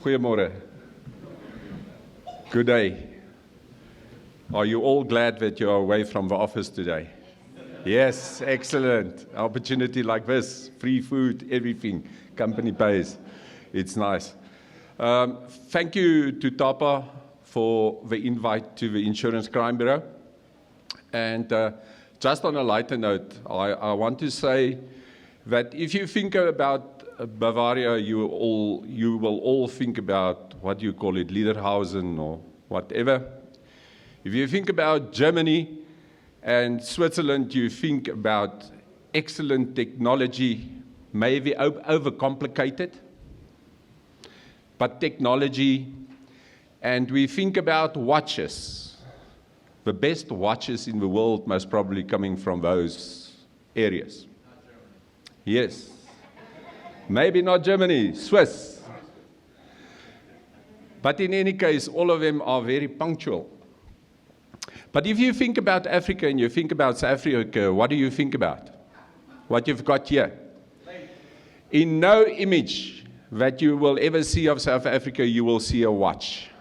Goeiemorgen. Good day. Are you all glad that you are away from the office today? Yes, excellent. Opportunity like this, free food, everything, company pays. It's nice. Thank you to TAPA for the invite to the Insurance Crime Bureau. And just on a lighter note, I want to say that if you think about Bavaria, you will all think about, what do you call it, Liederhausen or whatever. If you think about Germany and Switzerland, you think about excellent technology, maybe overcomplicated, but technology. And we think about watches. The best watches in the world most probably coming from those areas. Yes. Maybe not Germany, Swiss. But in any case, all of them are very punctual. But if you think about Africa and you think about South Africa, what do you think about? What you've got here? In no image that you will ever see of South Africa, you will see a watch.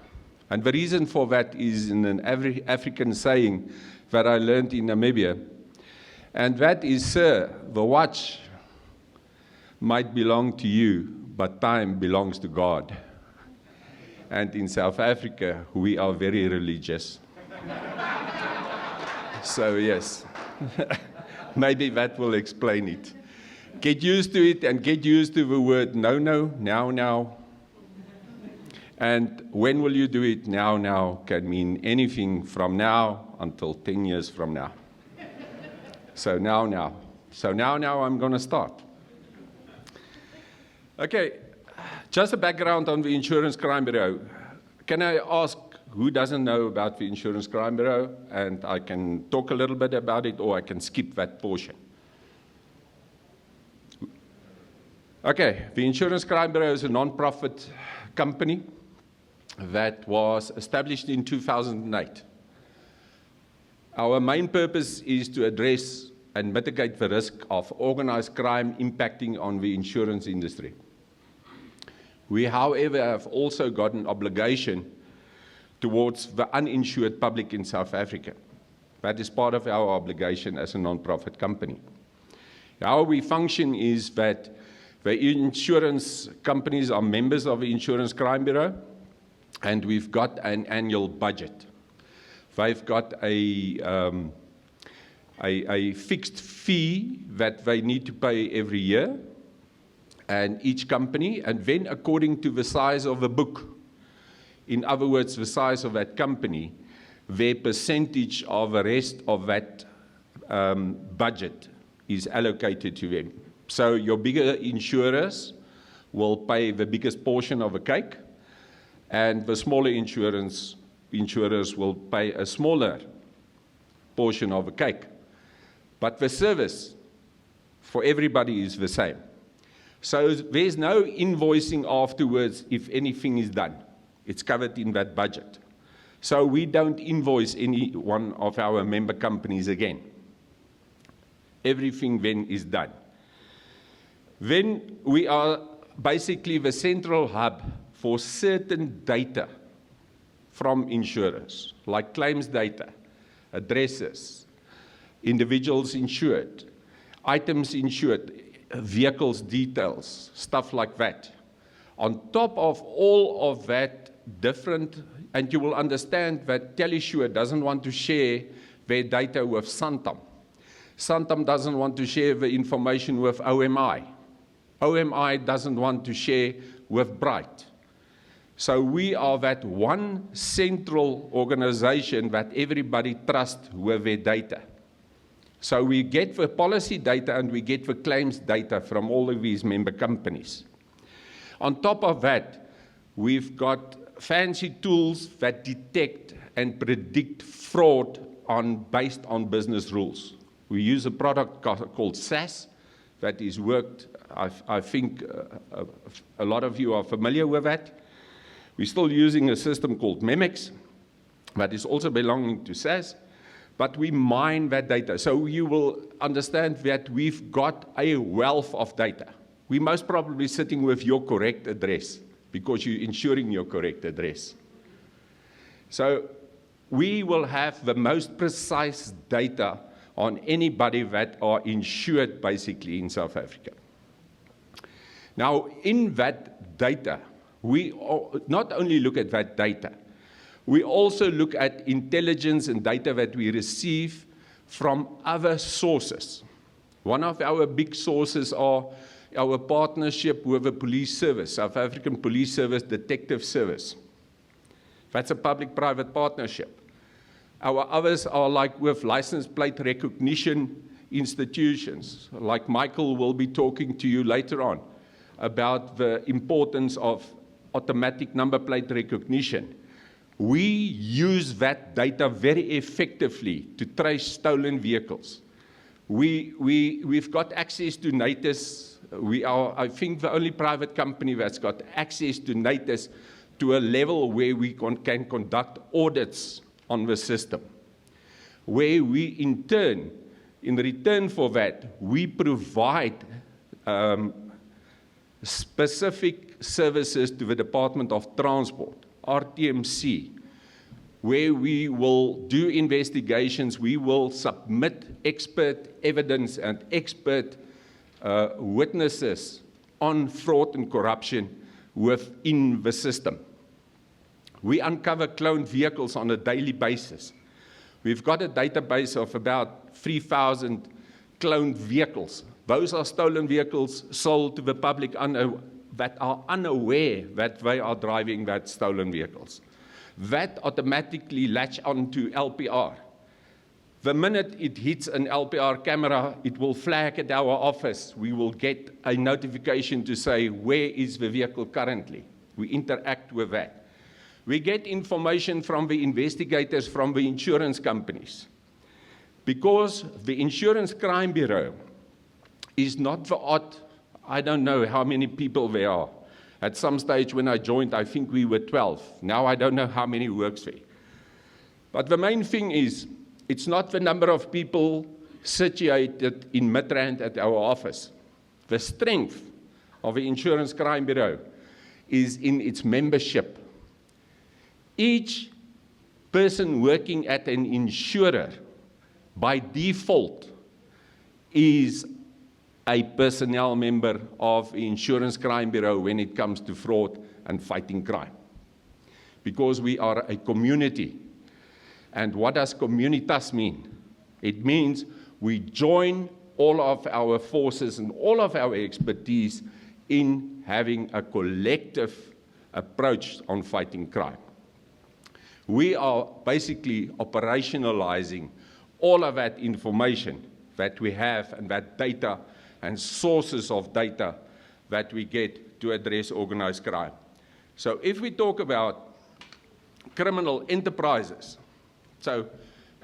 And the reason for that is in an African saying that I learned in Namibia. And that is, sir, the watch might belong to you, but time belongs to God. And in South Africa, we are very religious. So yes, maybe that will explain it. Get used to it and get used to the word no, now. And when will you do it? Now can mean anything from now until 10 years from now. So now. So now I'm going to start. Okay, just a background on the Insurance Crime Bureau. Can I ask who doesn't know about the Insurance Crime Bureau? And I can talk a little bit about it, or I can skip that portion. Okay, the Insurance Crime Bureau is a non-profit company that was established in 2008. Our main purpose is to address and mitigate the risk of organized crime impacting on the insurance industry. We, however, have also got an obligation towards the uninsured public in South Africa. That is part of our obligation as a non-profit company. How we function is that the insurance companies are members of the Insurance Crime Bureau, and we've got an annual budget. They've got a fixed fee that they need to pay every year, and each company, and then according to the size of the book, in other words, the size of that company, their percentage of the rest of that budget is allocated to them. So your bigger insurers will pay the biggest portion of the cake, and the smaller insurers will pay a smaller portion of the cake. But the service for everybody is the same. So there's no invoicing afterwards if anything is done. It's covered in that budget. So we don't invoice any one of our member companies again. Everything then is done. Then we are basically the central hub for certain data from insurers, like claims data, addresses, individuals insured, items insured, vehicles details, stuff like that. On top of all of that different, and you will understand that Telesure doesn't want to share their data with Santam. Santam doesn't want to share the information with OMI. OMI doesn't want to share with Bright. So we are that one central organization that everybody trusts with their data. So we get the policy data and we get the claims data from all of these member companies. On top of that, we've got fancy tools that detect and predict fraud based on business rules. We use a product called SAS that is worked, I think a lot of you are familiar with that. We're still using a system called Memex that is also belonging to SAS, but we mine that data. So you will understand that we've got a wealth of data. We're most probably sitting with your correct address because you're ensuring your correct address. So we will have the most precise data on anybody that are insured basically in South Africa. Now, in that data, we not only look at that data, we also look at intelligence and data that we receive from other sources. One of our big sources are our partnership with the police service, South African Police Service Detective Service. That's a public-private partnership. Our others are like with license plate recognition institutions, like Michael will be talking to you later on about the importance of automatic number plate recognition. We use that data very effectively to trace stolen vehicles. We've got access to NATIS. We are, I think, the only private company that's got access to NATIS to a level where we can conduct audits on the system, where we in return for that, we provide specific services to the Department of Transport, RTMC, where we will do investigations, we will submit expert evidence and expert witnesses on fraud and corruption within the system. We uncover cloned vehicles on a daily basis. We've got a database of about 3,000 cloned vehicles. Those are stolen vehicles sold to the public that are unaware that they are driving that stolen vehicles. That automatically latch onto LPR. The minute it hits an LPR camera, it will flag at our office. We will get a notification to say, where is the vehicle currently? We interact with that. We get information from the investigators from the insurance companies. Because the Insurance Crime Bureau is not the odd, I don't know how many people there are. At some stage when I joined, I think we were 12. Now I don't know how many works there. But the main thing is, it's not the number of people situated in Midrand at our office. The strength of the Insurance Crime Bureau is in its membership. Each person working at an insurer, by default, is a personnel member of the Insurance Crime Bureau when it comes to fraud and fighting crime. Because we are a community. And what does communitas mean? It means we join all of our forces and all of our expertise in having a collective approach on fighting crime. We are basically operationalizing all of that information that we have and that data and sources of data that we get to address organized crime. So if we talk about criminal enterprises, so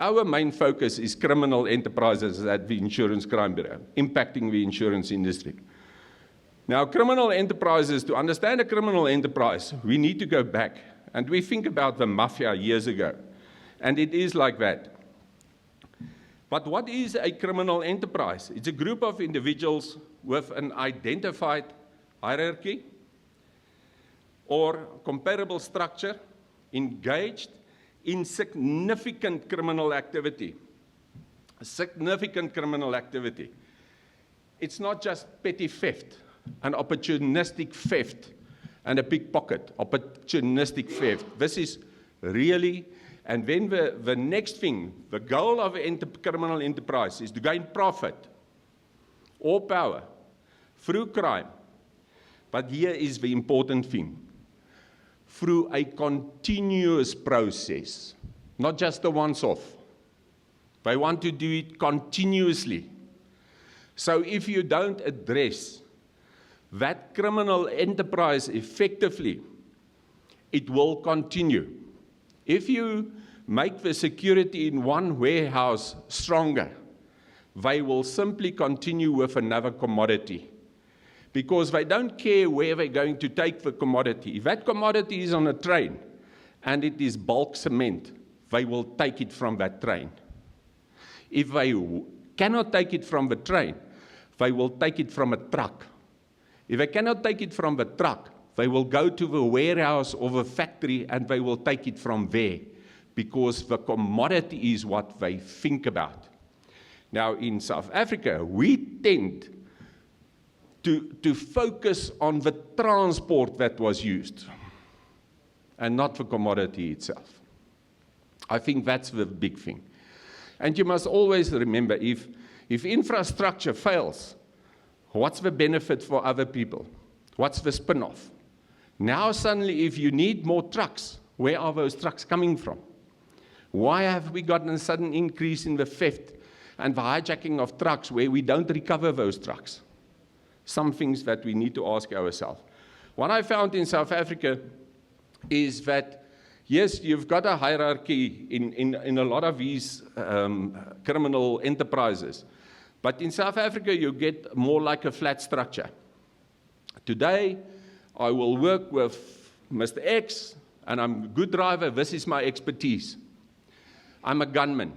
our main focus is criminal enterprises at the Insurance Crime Bureau, impacting the insurance industry. Now, criminal enterprises, to understand a criminal enterprise, we need to go back, and we think about the mafia years ago, and it is like that. But what is a criminal enterprise? It's a group of individuals with an identified hierarchy or comparable structure engaged in significant criminal activity. Significant criminal activity. It's not just petty theft, an opportunistic theft and a pickpocket, opportunistic theft. This is really. And then the next thing, the goal of a criminal enterprise is to gain profit or power through crime. But here is the important thing. Through a continuous process, not just a once-off. They want to do it continuously. So if you don't address that criminal enterprise effectively, it will continue. If you make the security in one warehouse stronger, they will simply continue with another commodity because they don't care where they're going to take the commodity. If that commodity is on a train and it is bulk cement, they will take it from that train. If they cannot take it from the train, they will take it from a truck. If they cannot take it from the truck, They will go to the warehouse of a factory and they will take it from there because the commodity is what they think about. Now, in South Africa, we tend to focus on the transport that was used and not the commodity itself. I think that's the big thing. And you must always remember, if infrastructure fails, what's the benefit for other people? What's the spin-off? Now suddenly, if you need more trucks, where are those trucks coming from? Why have we gotten a sudden increase in the theft and the hijacking of trucks where we don't recover those trucks? Some things that we need to ask ourselves. What I found in South Africa is that, yes, you've got a hierarchy in a lot of these criminal enterprises. But in South Africa, you get more like a flat structure. Today, I will work with Mr. X, and I'm a good driver. This is my expertise. I'm a gunman.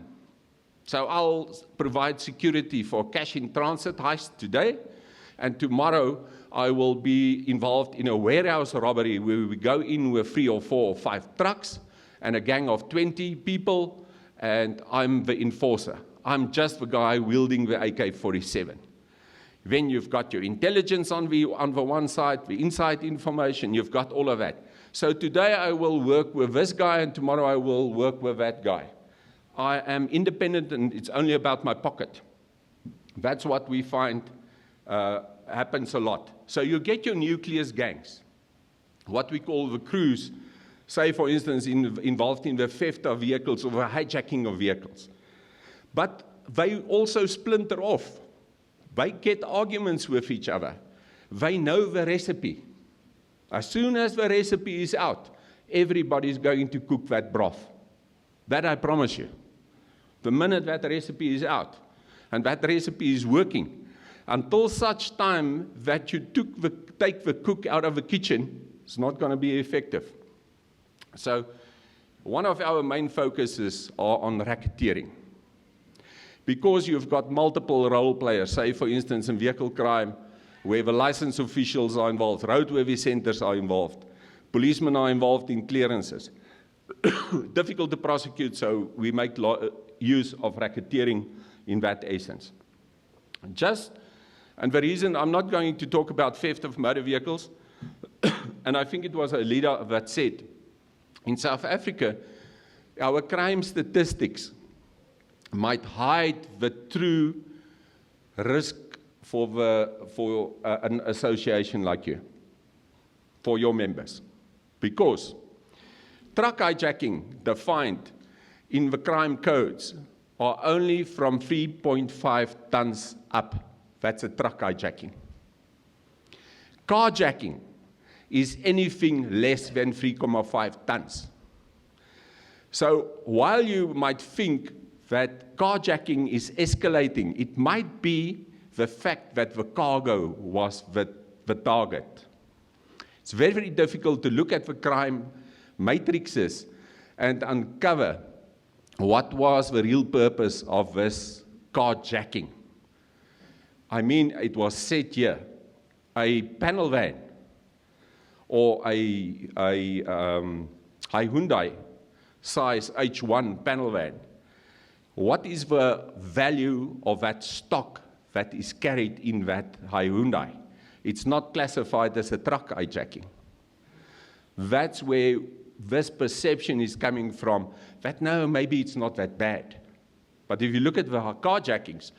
So I'll provide security for cash in transit heist today, and tomorrow I will be involved in a warehouse robbery where we go in with 3 or 4 or 5 trucks and a gang of 20 people, and I'm the enforcer. I'm just the guy wielding the AK-47. Then you've got your intelligence on the one side, the inside information, you've got all of that. So today I will work with this guy, and tomorrow I will work with that guy. I am independent, and it's only about my pocket. That's what we find happens a lot. So you get your nucleus gangs, what we call the crews, say for instance involved in the theft of vehicles or the hijacking of vehicles. But they also splinter off. They get arguments with each other. They know the recipe. As soon as the recipe is out, everybody's going to cook that broth. That I promise you. The minute that recipe is out, and that recipe is working, until such time that you take the cook out of the kitchen, it's not going to be effective. So, one of our main focuses are on racketeering. Because you've got multiple role players, say for instance in vehicle crime, where the license officials are involved, roadworthy centers are involved, policemen are involved in clearances. Difficult to prosecute, so we make use of racketeering in that essence. And the reason I'm not going to talk about theft of motor vehicles, and I think it was a leader that said, in South Africa, our crime statistics might hide the true risk for an association like you, for your members. Because truck hijacking defined in the crime codes are only from 3.5 tons up. That's a truck hijacking. Carjacking is anything less than 3.5 tons. So while you might think that carjacking is escalating, it might be the fact that the cargo was the target. It's very, very difficult to look at the crime matrices and uncover what was the real purpose of this carjacking. I mean, it was said here, a panel van or a Hyundai size H1 panel van. What is the value of that stock that is carried in that Hyundai? It's not classified as a truck hijacking. That's where this perception is coming from, that no, maybe it's not that bad. But if you look at the carjackings,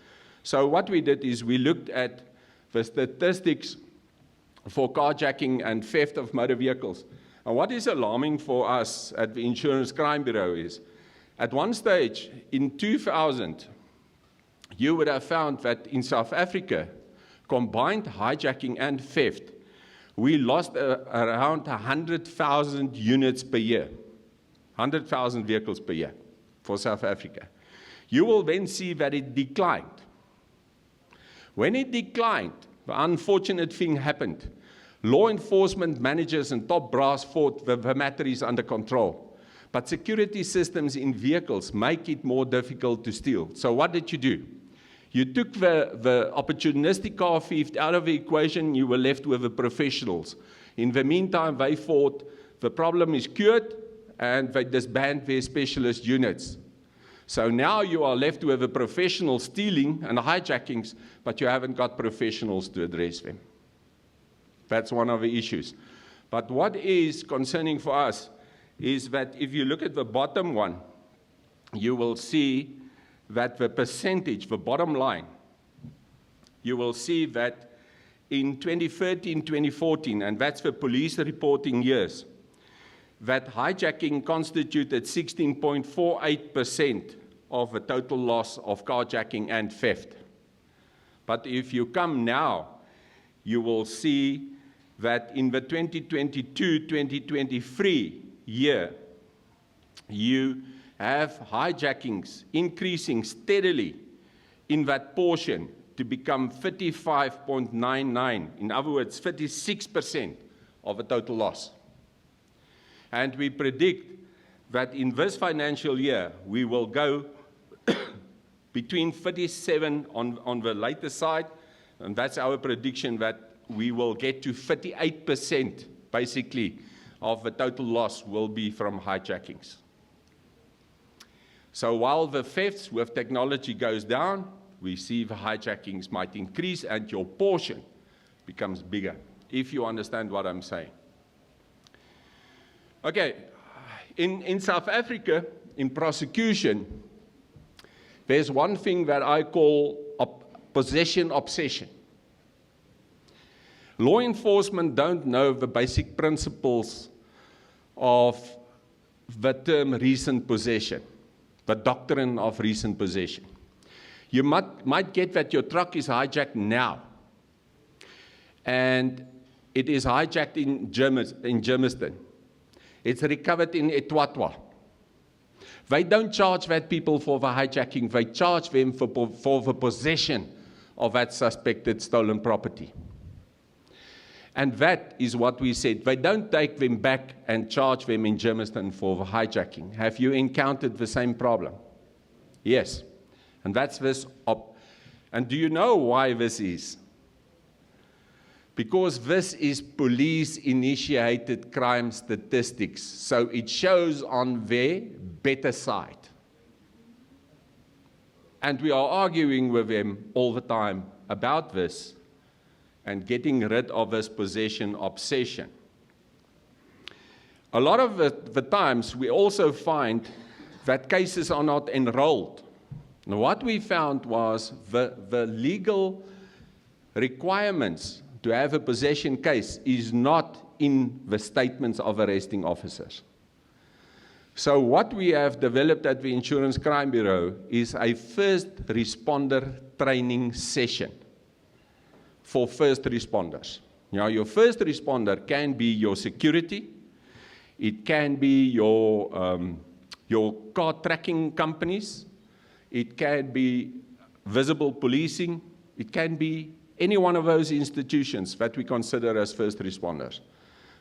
so what we did is we looked at the statistics for carjacking and theft of motor vehicles. And what is alarming for us at the Insurance Crime Bureau is, at one stage, in 2000, you would have found that in South Africa, combined hijacking and theft, we lost around 100,000 units per year, 100,000 vehicles per year for South Africa. You will then see that it declined. When it declined, the unfortunate thing happened. Law enforcement managers and top brass thought that the matter is under control. But security systems in vehicles make it more difficult to steal. So what did you do? You took the opportunistic car thief out of the equation, you were left with the professionals. In the meantime, they thought the problem is cured, and they disbanded their specialist units. So now you are left with a professional stealing and hijackings, but you haven't got professionals to address them. That's one of the issues. But what is concerning for us is that if you look at the bottom one, you will see that the percentage, the bottom line, you will see that in 2013, 2014, and that's the police reporting years, that hijacking constituted 16.48% of the total loss of carjacking and theft. But if you come now, you will see that in the 2022-2023 year, you have hijackings increasing steadily in that portion to become 35.99, in other words, 36% of the total loss. And we predict that in this financial year, we will go between 37 on the later side, and that's our prediction, that we will get to 38% basically of the total loss will be from hijackings. So while the thefts with technology goes down, we see the hijackings might increase and your portion becomes bigger, if you understand what I'm saying. Okay, in South Africa, in prosecution, there's one thing that I call possession obsession. Law enforcement don't know the basic principles of the term recent possession, the doctrine of recent possession. You might get that your truck is hijacked now, and it is hijacked in Germiston. It's recovered in Etwatwa. They don't charge that people for the hijacking, they charge them for the possession of that suspected stolen property. And that is what we said. They don't take them back and charge them in Germiston for the hijacking. Have you encountered the same problem? Yes. And that's this. And do you know why this is? Because this is police-initiated crime statistics. So it shows on their better side. And we are arguing with them all the time about this and getting rid of this possession obsession. A lot of the times we also find that cases are not enrolled. Now, what we found was the legal requirements to have a possession case is not in the statements of arresting officers. So what we have developed at the Insurance Crime Bureau is a first responder training session for first responders. Now, your first responder can be your security, it can be your car tracking companies, it can be visible policing, it can be any one of those institutions that we consider as first responders.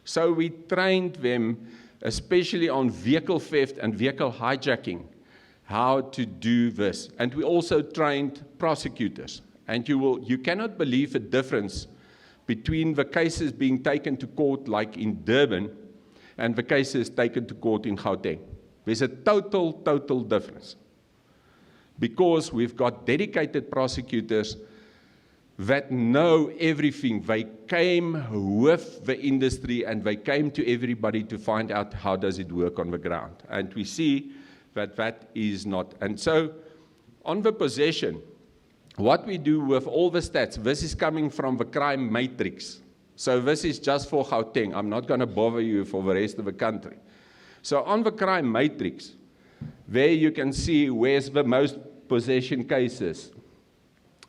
So we trained them, especially on vehicle theft and vehicle hijacking, how to do this. And we also trained prosecutors. And you cannot believe the difference between the cases being taken to court like in Durban and the cases taken to court in Gauteng. There's a total difference. Because we've got dedicated prosecutors that know everything. They came with the industry and they came to everybody to find out how does it work on the ground. And we see that that is not. And so on the possession, what we do with all the stats, this is coming from the crime matrix. So this is just for Gauteng. I'm not going to bother you for the rest of the country. So on the crime matrix, there you can see where's the most possession cases.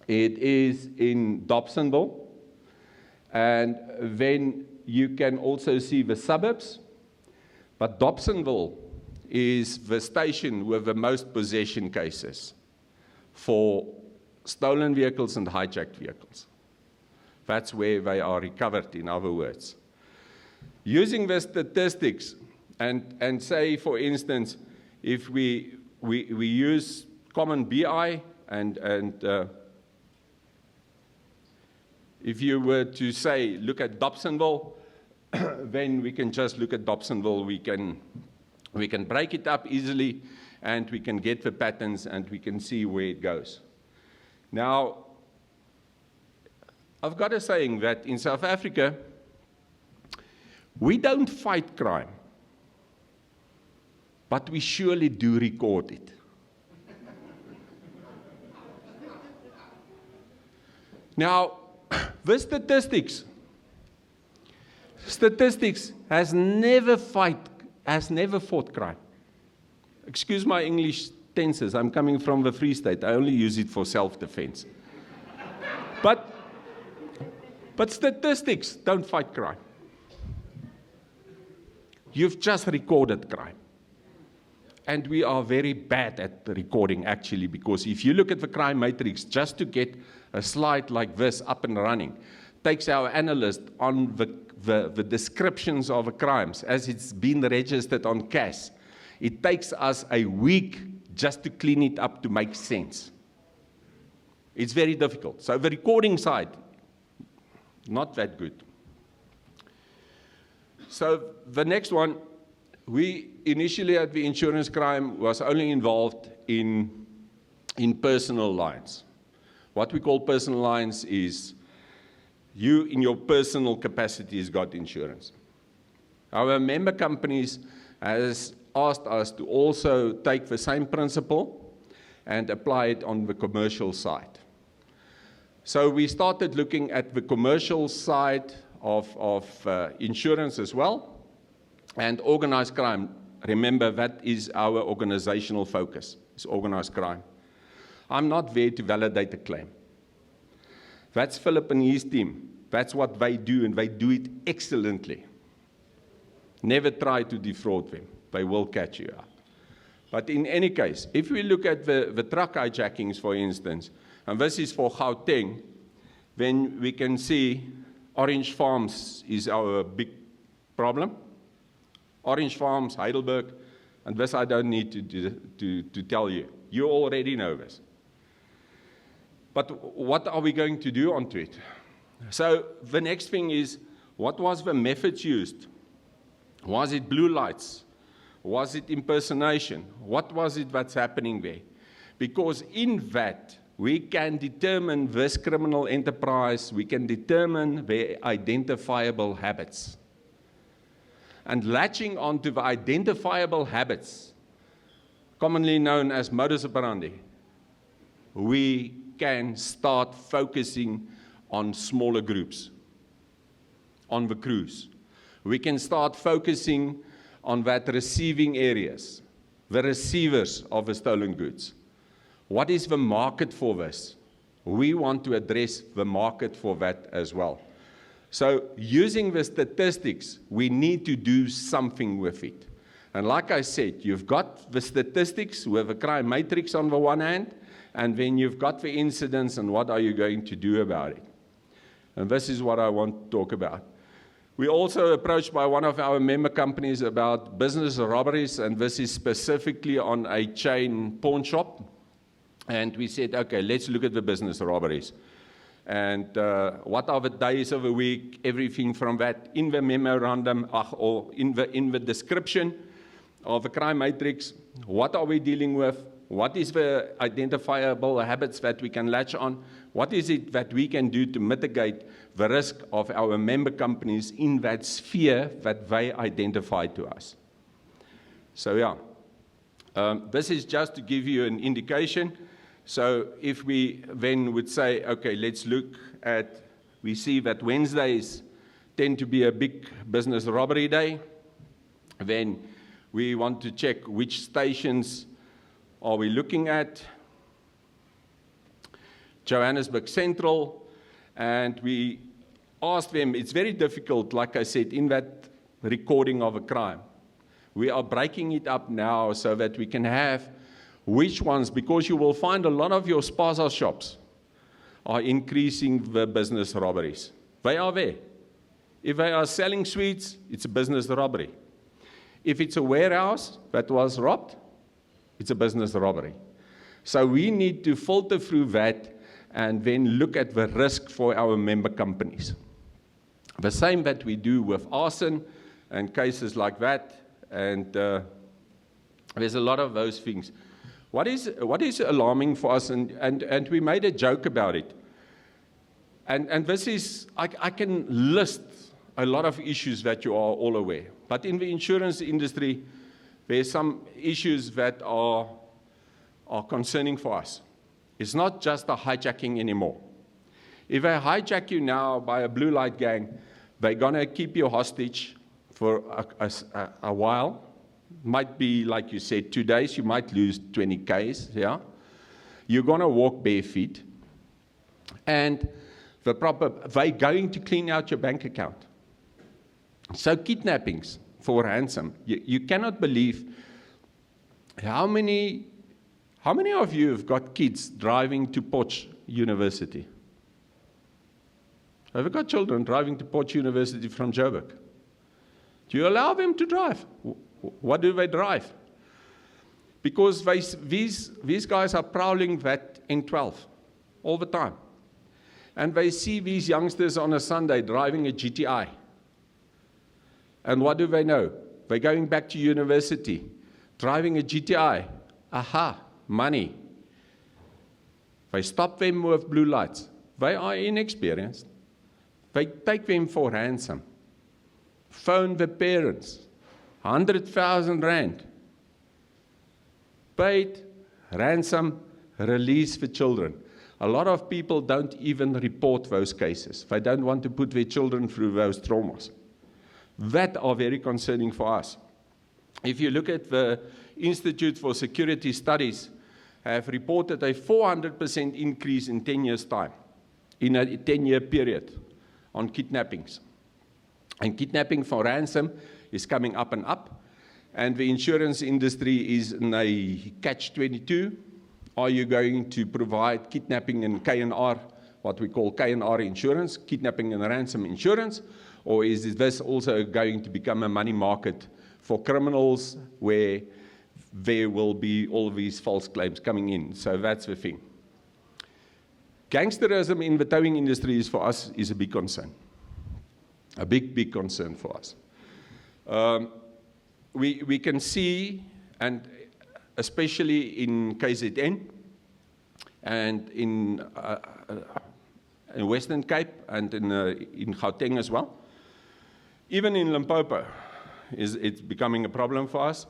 It is in Dobsonville. And then you can also see the suburbs. But Dobsonville is the station with the most possession cases for stolen vehicles and hijacked vehicles. That's where they are recovered, in other words. Using the statistics, and say, for instance, if we use common BI, and if you were to say, look at Dobsonville, then we can just look at Dobsonville. We can break it up easily, and we can get the patterns, and we can see where it goes. Now, I've got a saying that in South Africa, we don't fight crime, but we surely do record it. Now, the statistics has never fought crime. Excuse my English tenses, I'm coming from the Free State, I only use it for self-defense. But statistics don't fight crime. You've just recorded crime. And we are very bad at recording, actually, because if you look at the crime matrix, just to get a slide like this up and running, takes our analyst on the descriptions of the crimes as it's been registered on CAS. It takes us a week just to clean it up to make sense. It's very difficult. So the recording side, not that good. So the next one, we initially at the insurance crime was only involved in personal lines. What we call personal lines is you in your personal capacity has got insurance. Our member companies has asked us to also take the same principle and apply it on the commercial side. So we started looking at the commercial side of insurance as well. And organized crime, remember that is our organizational focus, is organized crime. I'm not there to validate a claim. That's Philip and his team. That's what they do, and they do it excellently. Never try to defraud them. They will catch you up. But in any case, if we look at the truck hijackings, for instance, and this is for Gauteng, then we can see Orange Farms is our big problem. Orange Farms, Heidelberg, and this I don't need to tell you. You already know this. But what are we going to do onto it? So the next thing is, what was the methods used? Was it blue lights? Was it impersonation? What was it that's happening there? Because in that, we can determine this criminal enterprise, we can determine their identifiable habits. And latching onto the identifiable habits, commonly known as modus operandi, we can start focusing on smaller groups, on the crews. We can start focusing on that receiving areas, the receivers of the stolen goods. What is the market for this? We want to address the market for that as well. So using the statistics, we need to do something with it. And like I said, you've got the statistics with the crime matrix on the one hand, and then you've got the incidents and what are you going to do about it. And this is what I want to talk about. We're also approached by one of our member companies about business robberies, and this is specifically on a chain pawn shop. And we said, okay, let's look at the business robberies. And what are the days of the week, everything from that in the memorandum or in the description of the crime matrix. What are we dealing with? What is the identifiable habits that we can latch on? What is it that we can do to mitigate the risk of our member companies in that sphere that they identify to us? So yeah, this is just to give you an indication. So if we then would say, okay, let's look at, we see that Wednesdays tend to be a big business robbery day. Then we want to check which stations are we looking at. Johannesburg Central, and we asked them, it's very difficult, like I said, in that recording of a crime. We are breaking it up now so that we can have which ones, because you will find a lot of your spaza shops are increasing the business robberies. They are there. If they are selling sweets, it's a business robbery. If it's a warehouse that was robbed, it's a business robbery. So we need to filter through that and then look at the risk for our member companies. The same that we do with arson and cases like that, and there's a lot of those things. What is alarming for us, and we made a joke about it, and this is, I can list a lot of issues that you are all aware, but in the insurance industry, there's some issues that are concerning for us. It's not just a hijacking anymore. If they hijack you now by a blue light gang, they're going to keep you hostage for a while. Might be, like you said, 2 days. You might lose 20 Ks, yeah? You're going to walk bare feet. And they're going to clean out your bank account. So kidnappings for ransom. You cannot believe how many of you have got kids driving to Potch University? Have you got children driving to Potch University from Joburg? Do you allow them to drive? What do they drive? Because these guys are prowling that N12 all the time. And they see these youngsters on a Sunday driving a GTI. And what do they know? They're going back to university, driving a GTI. Aha, money. They stop them with blue lights. They are inexperienced. They take them for ransom. Phone the parents. 100,000 rand. Paid, ransom, release the children. A lot of people don't even report those cases. They don't want to put their children through those traumas. That are very concerning for us. If you look at the Institute for Security Studies, have reported a 400% increase in 10 years' time, in a 10-year period, on kidnappings. And kidnapping for ransom is coming up and up, and the insurance industry is in a catch-22. Are you going to provide kidnapping and K&R, what we call K&R insurance, kidnapping and ransom insurance, or is this also going to become a money market for criminals where there will be all these false claims coming in? So that's the thing. Gangsterism in the towing industry is, for us, is a big concern. A big concern for us. We can see, and especially in KZN and in Western Cape and in Gauteng as well, even in Limpopo, it's becoming a problem for us.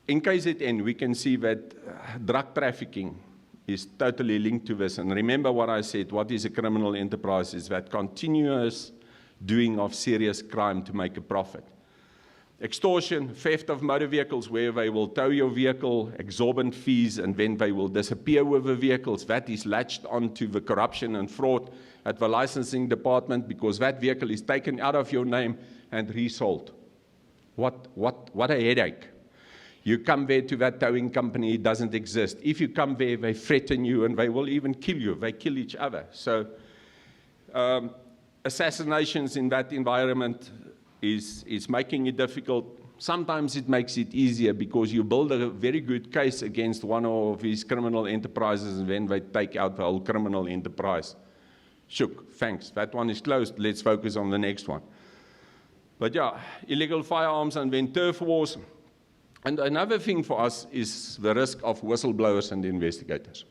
In KZN, we can see that drug trafficking is totally linked to this. And remember what I said, what is a criminal enterprise? Is that continuous doing of serious crime to make a profit. Extortion, theft of motor vehicles, where they will tow your vehicle, exorbitant fees, and then they will disappear with the vehicles. That is latched onto the corruption and fraud at the licensing department, because that vehicle is taken out of your name and resold. What a headache. You come there to that towing company, it doesn't exist. If you come there, they threaten you and they will even kill you. They kill each other. So assassinations in that environment is making it difficult. Sometimes it makes it easier because you build a very good case against one of these criminal enterprises, and then they take out the whole criminal enterprise. Shook, thanks. That one is closed. Let's focus on the next one. But yeah, illegal firearms and then turf wars. And another thing for us is the risk of whistleblowers and investigators.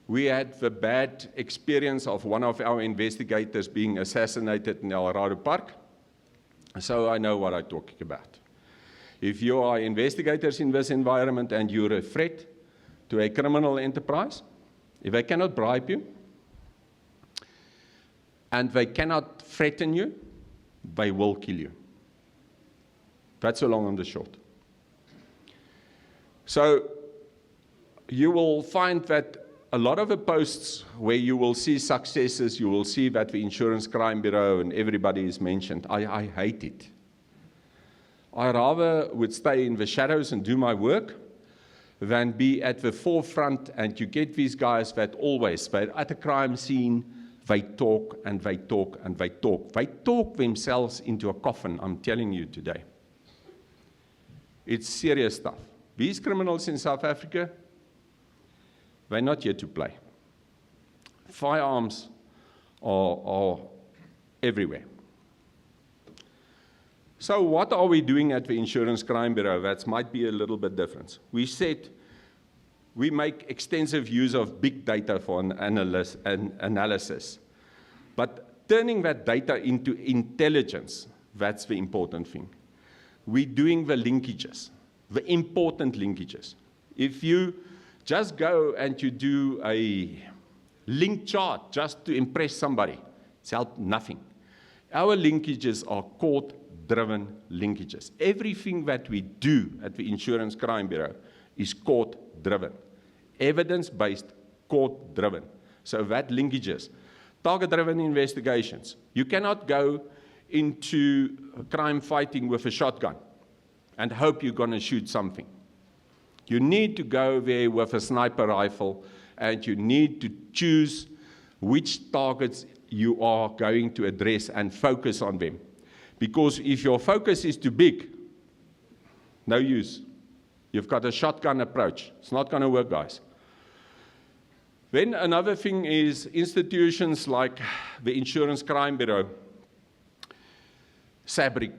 We had the bad experience of one of our investigators being assassinated in Eldorado Park, so I know what I'm talking about. If you are investigators in this environment and you're a threat to a criminal enterprise, if they cannot bribe you and they cannot threaten you, they will kill you. That's the long and the short. So you will find that a lot of the posts where you will see successes, you will see that the Insurance Crime Bureau and everybody is mentioned. I hate it. I rather would stay in the shadows and do my work than be at the forefront, and you get these guys that always, they're at a crime scene, they talk and they talk and they talk. They talk themselves into a coffin, I'm telling you today. It's serious stuff. These criminals in South Africa, they're not here to play. Firearms are everywhere. So what are we doing at the Insurance Crime Bureau? That might be a little bit different. We said we make extensive use of big data for analysis. But turning that data into intelligence, that's the important thing. We're doing the linkages, the important linkages. If you just go and you do a link chart just to impress somebody, it's helped nothing. Our linkages are court-driven linkages. Everything that we do at the Insurance Crime Bureau is court-driven, evidence-based, court-driven. So that linkages, target-driven investigations. You cannot go into crime fighting with a shotgun and hope you're going to shoot something. You need to go there with a sniper rifle, and you need to choose which targets you are going to address and focus on them. Because if your focus is too big, no use. You've got a shotgun approach. It's not going to work, guys. Then another thing is institutions like the Insurance Crime Bureau, SABRIC,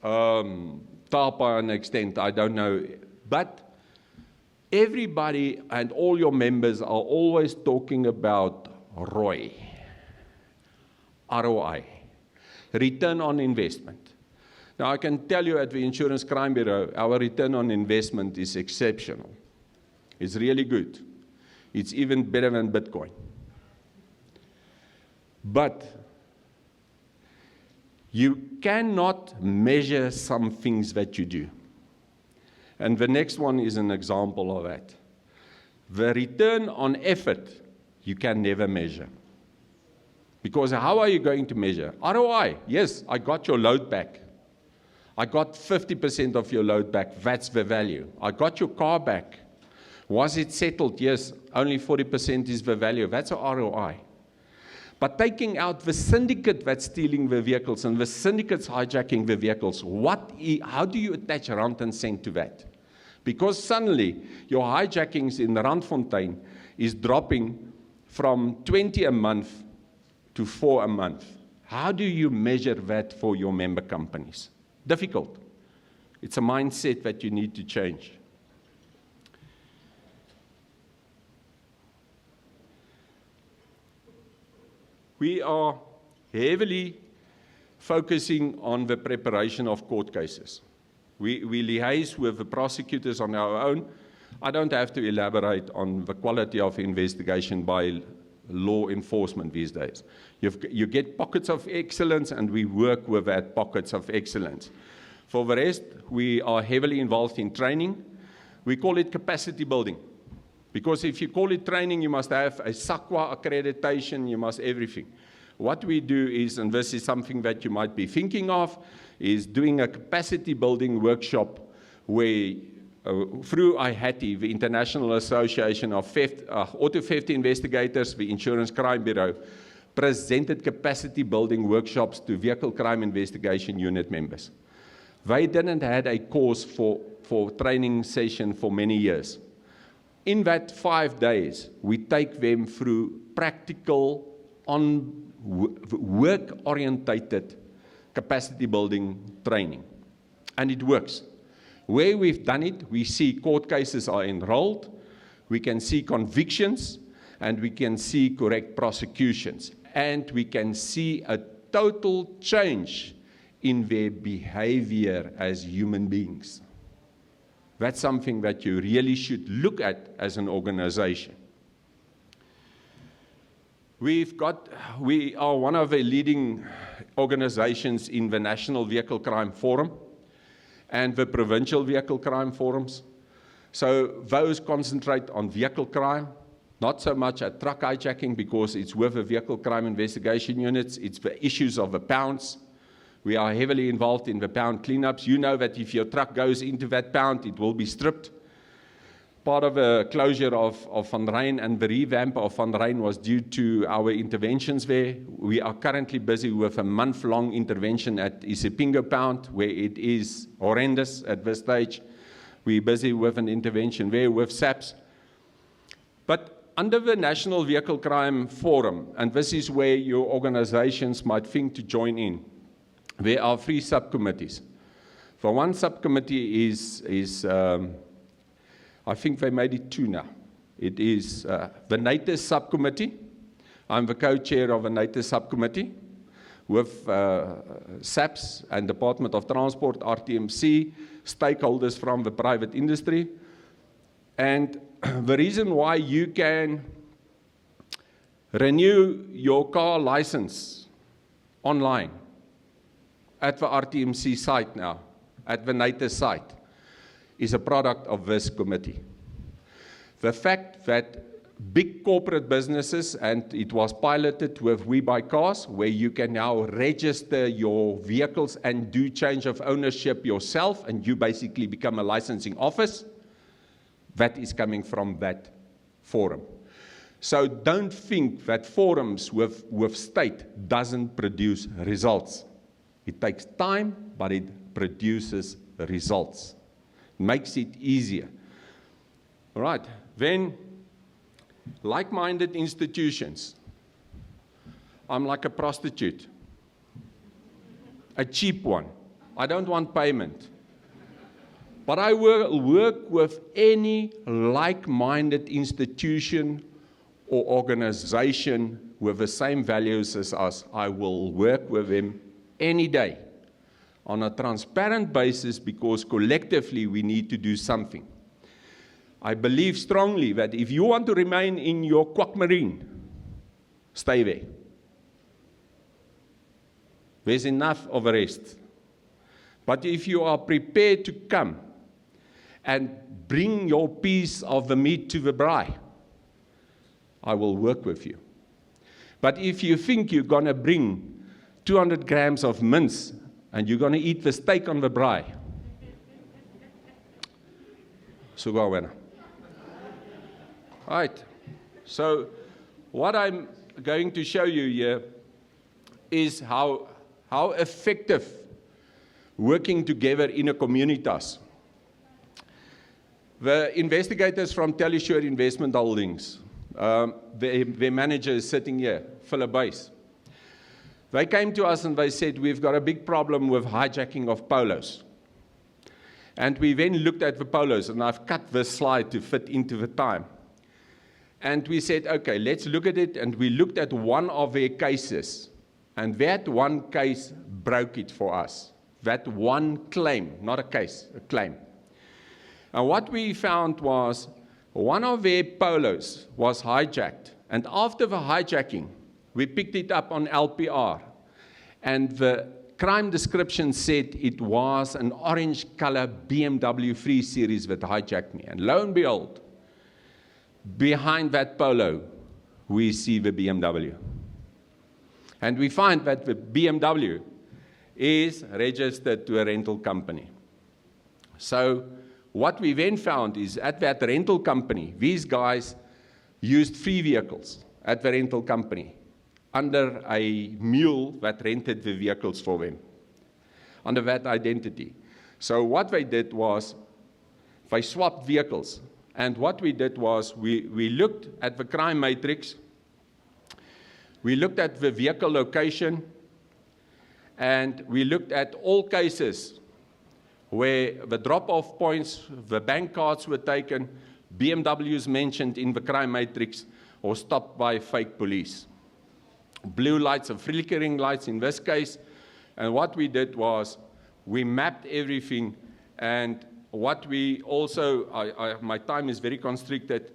TAPA an extent, I don't know. But everybody and all your members are always talking about ROI, return on investment. Now, I can tell you at the Insurance Crime Bureau, our return on investment is exceptional. It's really good. It's even better than Bitcoin. But you cannot measure some things that you do. And the next one is an example of that. The return on effort, you can never measure. Because how are you going to measure? ROI, yes, I got your load back. I got 50% of your load back, that's the value. I got your car back. Was it settled? Yes, only 40% is the value, that's a ROI. But taking out the syndicate that's stealing the vehicles and the syndicates hijacking the vehicles, how do you attach rand and cent to that? Because suddenly your hijackings in Randfontein is dropping from 20 a month to 4 a month. How do you measure that for your member companies? Difficult. It's a mindset that you need to change. We are heavily focusing on the preparation of court cases. We liaise with the prosecutors on our own. I don't have to elaborate on the quality of investigation by law enforcement these days. You get pockets of excellence, and we work with that pockets of excellence. For the rest, we are heavily involved in training. We call it capacity building. Because if you call it training, you must have a SAQA accreditation, you must everything. What we do is, and this is something that you might be thinking of, is doing a capacity building workshop where through IHATI, the International Association of Auto Theft Investigators, the Insurance Crime Bureau, presented capacity building workshops to Vehicle Crime Investigation Unit members. They didn't have a course for training session for many years. In that 5 days, we take them through practical, work-orientated capacity building training. And it works. Where we've done it, we see court cases are enrolled, we can see convictions, and we can see correct prosecutions. And we can see a total change in their behavior as human beings. That's something that you really should look at as an organization. We are one of the leading organizations in the National Vehicle Crime Forum and the Provincial Vehicle Crime Forums. So those concentrate on vehicle crime, not so much at truck hijacking because it's with the vehicle crime investigation units, it's the issues of the pounds. We are heavily involved in the pound cleanups. You know that if your truck goes into that pound, it will be stripped. Part of the closure of Van Ryn and the revamp of Van Ryn was due to our interventions there. We are currently busy with a month-long intervention at Isipingo Pound, where it is horrendous at this stage. We're busy with an intervention there with SAPS. But under the National Vehicle Crime Forum, and this is where your organizations might think to join in, there are 3 subcommittees. For one subcommittee is I think they made it 2 now. It is the NATIS subcommittee. I'm the co-chair of the NATIS subcommittee with SAPS and Department of Transport, RTMC, stakeholders from the private industry. And the reason why you can renew your car license online at the RTMC site now, at the NATIS site, is a product of this committee. The fact that big corporate businesses, and it was piloted with We Buy Cars, where you can now register your vehicles and do change of ownership yourself, and you basically become a licensing office, that is coming from that forum. So don't think that forums with state doesn't produce results. It takes time, but it produces results. It makes it easier. All right, then like-minded institutions. I'm like a prostitute, a cheap one. I don't want payment. But I will work with any like-minded institution or organization with the same values as us. I will work with them any day on a transparent basis because collectively we need to do something. I believe strongly that if you want to remain in your quagmire, stay there. There's enough of the rest. But if you are prepared to come and bring your piece of the meat to the braai, I will work with you. But if you think you're going to bring 200 grams of mince and you're going to eat the steak on the braai, so go on. All right. So what I'm going to show you here is how effective working together in a communitas. The investigators from Telesure Investment Holdings, their manager is sitting here, Philip Buys. They came to us and they said, we've got a big problem with hijacking of polos. And we then looked at the polos, and I've cut this slide to fit into the time. And we said, okay, let's look at it, and we looked at one of their cases, and that one case broke it for us. That one claim, not a case, a claim. And what we found was one of their polos was hijacked, and after the hijacking, we picked it up on LPR, and the crime description said it was an orange color BMW 3 Series that hijacked me. And lo and behold, behind that polo, we see the BMW. And we find that the BMW is registered to a rental company. So what we then found is at that rental company, these guys used 3 vehicles at the rental company under a mule that rented the vehicles for them, under that identity. So what they did was they swapped vehicles. And what we did was we looked at the crime matrix, we looked at the vehicle location, and we looked at all cases where the drop-off points, the bank cards were taken, BMWs mentioned in the crime matrix, or stopped by fake police. Blue lights and flickering lights in this case. And what we did was we mapped everything, and what we also, my time is very constricted,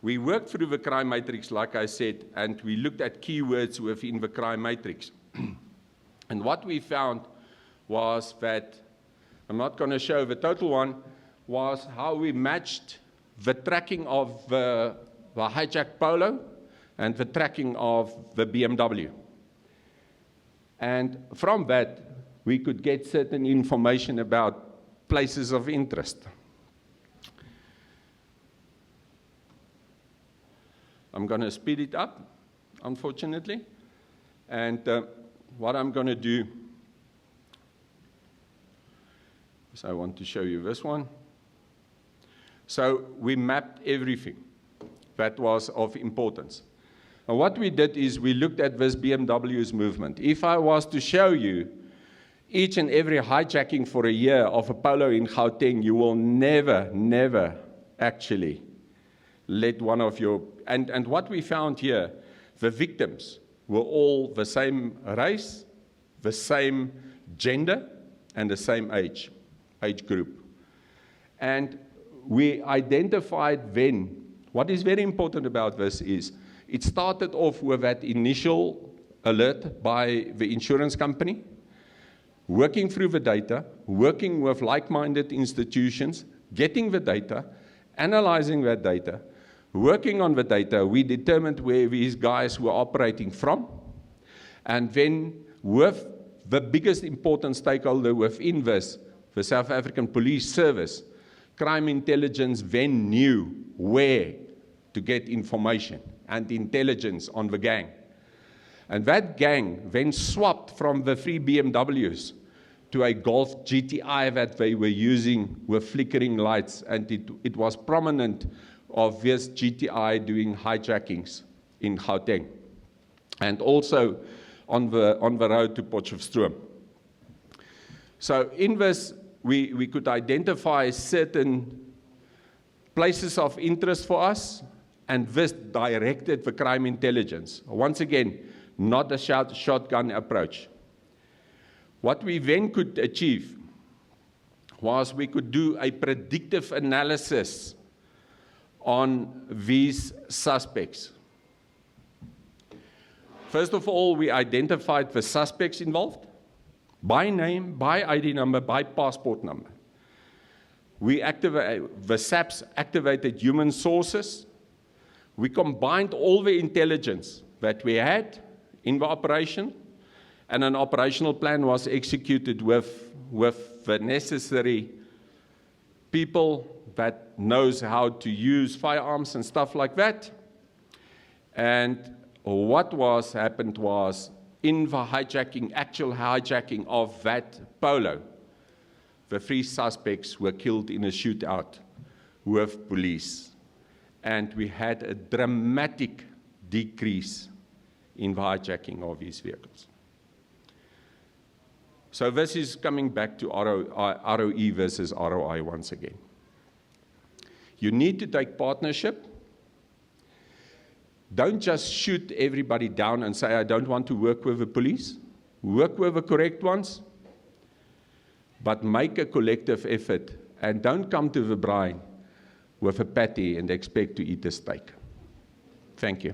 we worked through the crime matrix, like I said, and we looked at keywords within the crime matrix. And what we found was that, I'm not going to show the total one, was how we matched the tracking of the hijacked Polo and the tracking of the BMW. And from that, we could get certain information about places of interest. I'm going to speed it up, unfortunately. And what I'm going to do is I want to show you this one. So we mapped everything. that was of importance. And what we did is we looked at this BMW's movement. If I was to show you each and every hijacking for a year of a Polo in Gauteng, you will never actually let one of your... And what we found here, the victims were all the same race, the same gender, and the same age group. And we identified then, what is very important about this is, it started off with that initial alert by the insurance company, working through the data, working with like-minded institutions, getting the data, analyzing that data, working on the data. We determined where these guys were operating from, and then with the biggest important stakeholder within this, the South African Police Service, crime intelligence then knew where to get information and intelligence on the gang. And that gang then swapped from the 3 BMWs to a Golf GTI that they were using with flickering lights, and it was prominent of this GTI doing hijackings in Gauteng, and also on the road to Potchefstroom. So in this, we could identify certain places of interest for us, and this directed the crime intelligence. Once again, not a shotgun approach. What we then could achieve was we could do a predictive analysis on these suspects. First of all, we identified the suspects involved by name, by ID number, by passport number. The SAPs activated human sources. We combined all the intelligence that we had in the operation, and an operational plan was executed with the necessary people that knows how to use firearms and stuff like that. And what happened was, in the actual hijacking of that Polo, the 3 suspects were killed in a shootout with police. And we had a dramatic decrease in the hijacking of these vehicles. So this is coming back to ROE versus ROI once again. You need to take partnership. Don't just shoot everybody down and say, I don't want to work with the police. Work with the correct ones, but make a collective effort, and don't come to the brine with a patty and expect to eat a steak. Thank you.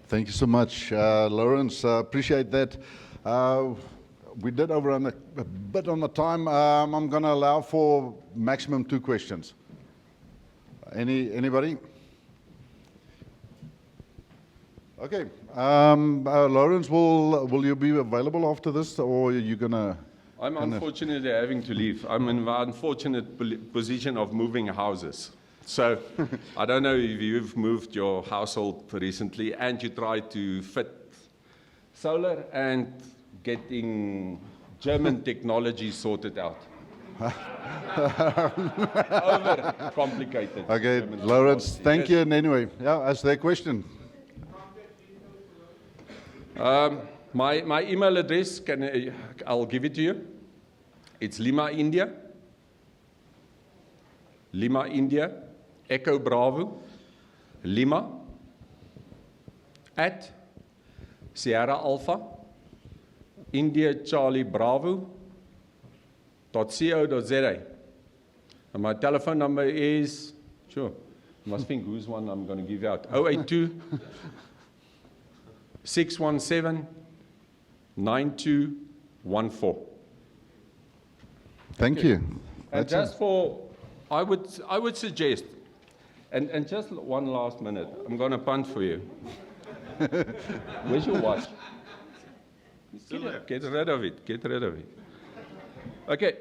Thank you so much, Lawrence. Appreciate that. We did overrun a bit on the time. I'm going to allow for maximum 2 questions. Anybody? Okay. Lawrence, will you be available after this, or are you going to... I'm unfortunately having to leave. I'm in the unfortunate position of moving houses. So I don't know if you've moved your household recently and you try to fit solar and getting German technology sorted out. Over complicated. Okay, Lawrence, thank you. And anyway, yeah, ask their question. My email address, I'll give it to you. It's Lima India, Echo Bravo, Lima, @ Sierra Alpha, India Charlie Bravo, .co.za. And my telephone number is, sure, you must think whose one I'm going to give out, 082 617 9214. Thank you. And just for, I would suggest, and just one last minute, I'm going to punt for you. Where's your watch? Get rid of it, get rid of it. Okay,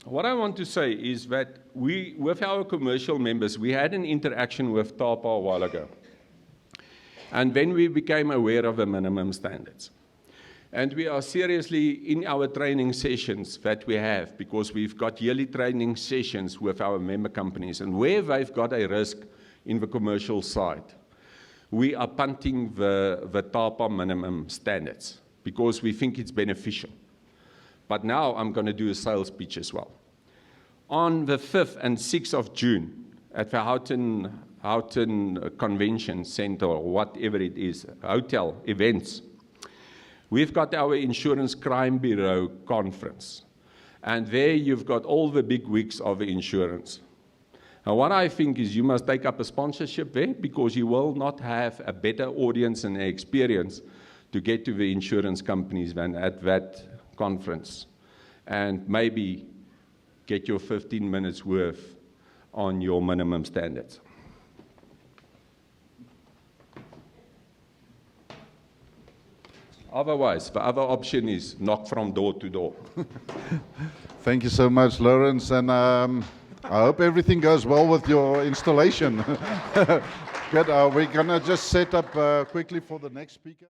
what I want to say is that with our commercial members, we had an interaction with TAPA a while ago. And then we became aware of the minimum standards. And we are seriously in our training sessions that we have, because we've got yearly training sessions with our member companies. And where they've got a risk in the commercial side, we are punting the TAPA minimum standards because we think it's beneficial. But now I'm going to do a sales pitch as well. On the 5th and 6th of June, at the Houghton Convention Center, or whatever it is, hotel events, we've got our Insurance Crime Bureau conference. And there you've got all the big wigs of the insurance. And what I think is you must take up a sponsorship there, because you will not have a better audience and experience to get to the insurance companies than at that conference. And maybe get your 15 minutes worth on your minimum standards. Otherwise, the other option is knock from door to door. Thank you so much, Lawrence, and I hope everything goes well with your installation. Good. We're going to just set up quickly for the next speaker.